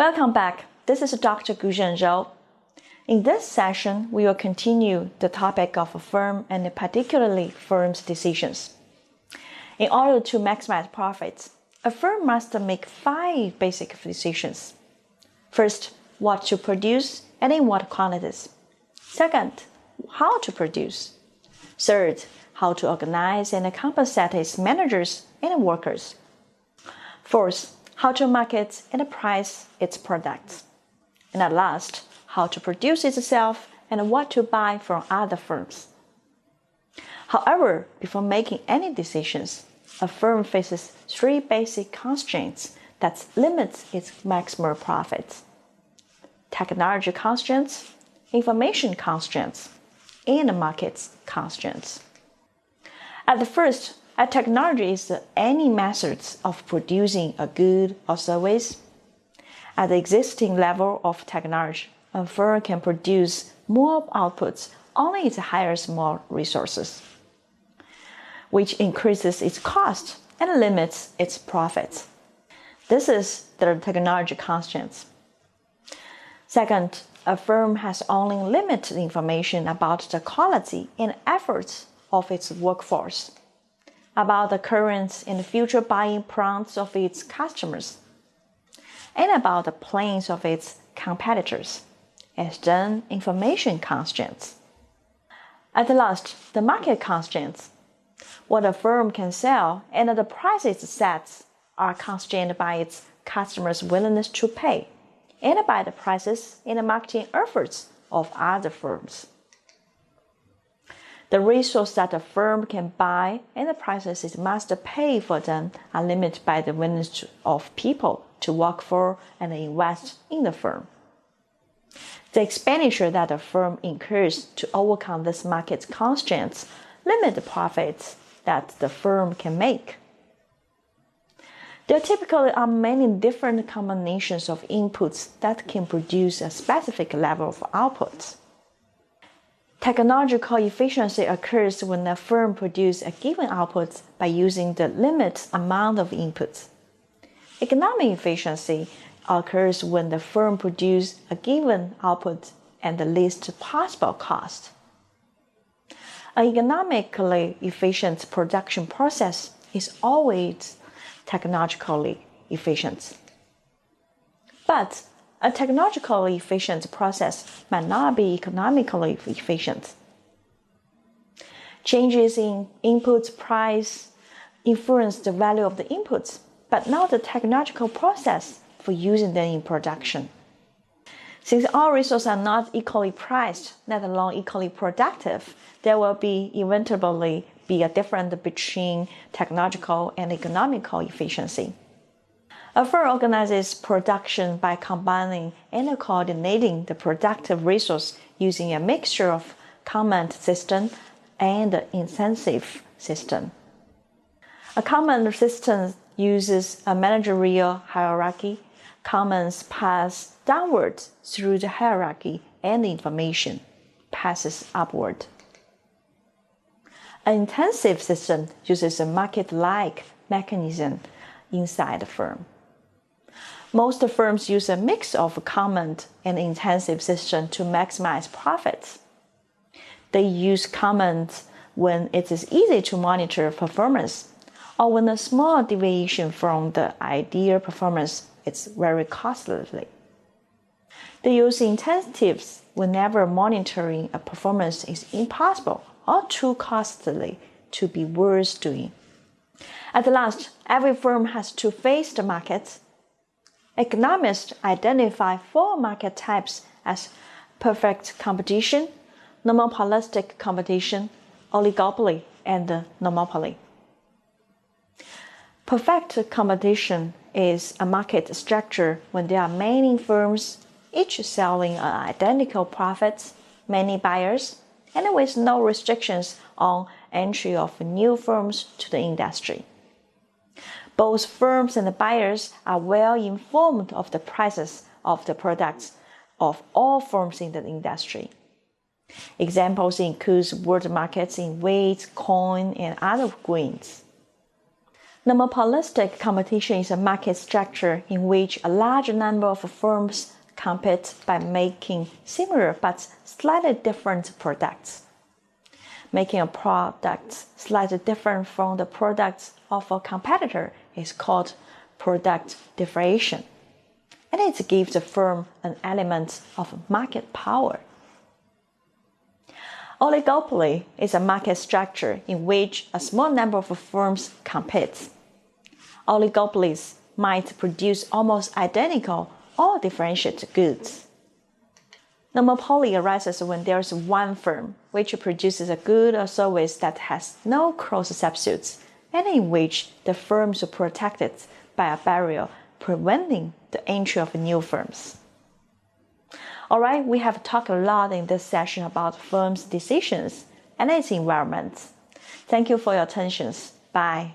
Welcome back. This is Dr. Guzhen Zhou. In this session, we will continue the topic of a firm and particularly firms' decisions. In order to maximize profits, a firm must make 5 basic decisions. First, what to produce and in what quantities. Second, how to produce. Third, how to organize and compensate its managers and workers. Fourth, how to market and price its products. And at last, how to produce itself and what to buy from other firms. However, before making any decisions, a firm faces 3 basic constraints that limit its maximum profits: technology constraints, information constraints, and market constraints. At the first, a technology is any methods of producing a good or service. At the existing level of technology, a firm can produce more outputs only it hires more resources, which increases its cost and limits its profits. This is the technology constraints. Second, a firm has only limited information about the quality and efforts of its workforce, about the current and future buying prompts of its customers, and about the plans of its competitors, as then information constraints. At last, the market constraints. What a firm can sell and the prices it sets are constrained by its customers' willingness to pay and by the prices and the marketing efforts of other firms. The resources that a firm can buy and the prices it must pay for them are limited by the willingness of people to work for and invest in the firm. The expenditure that a firm incurs to overcome these market constraints limit the profits that the firm can make. There typically are many different combinations of inputs that can produce a specific level of output. Technological efficiency occurs when a firm produces a given output by using the limited amount of inputs. Economic efficiency occurs when the firm produces a given output at the least possible cost. An economically efficient production process is always technologically efficient. But a technologically efficient process might not be economically efficient. Changes in input price influence the value of the inputs, but not the technological process for using them in production. Since all resources are not equally priced, let alone equally productive, there will inevitably be a difference between technological and economical efficiency. A firm organizes production by combining and coordinating the productive resource using a mixture of command system and incentive system. A command system uses a managerial hierarchy. Commands pass downward through the hierarchy and the information passes upward. An intensive system uses a market-like mechanism inside the firm. Most firms use a mix of command and intensive system to maximize profits. They use commands when it is easy to monitor performance, or when a small deviation from the ideal performance is very costly. They use incentives whenever monitoring a performance is impossible or too costly to be worth doing. At last, every firm has to face the market. Economists identify 4 market types as perfect competition, monopolistic competition, oligopoly, and monopoly. Perfect competition is a market structure when there are many firms, each selling identical profits, many buyers, and with no restrictions on entry of new firms to the industry. Both firms and the buyers are well informed of the prices of the products of all firms in the industry. Examples include world markets in wheat, corn, and other grains. The monopolistic competition is a market structure in which a large number of firms compete by making similar but slightly different products. Making a product slightly different from the products of a competitor is called product differentiation, and it gives the firm an element of market power. Oligopoly is a market structure in which a small number of firms compete. Oligopolies might produce almost identical or differentiated goods. The monopoly arises when there is one firm which produces a good or service that has no cross-substitutes, and in which the firms are protected by a barrier preventing the entry of new firms. Alright, we have talked a lot in this session about firms' decisions and its environment. Thank you for your attention. Bye.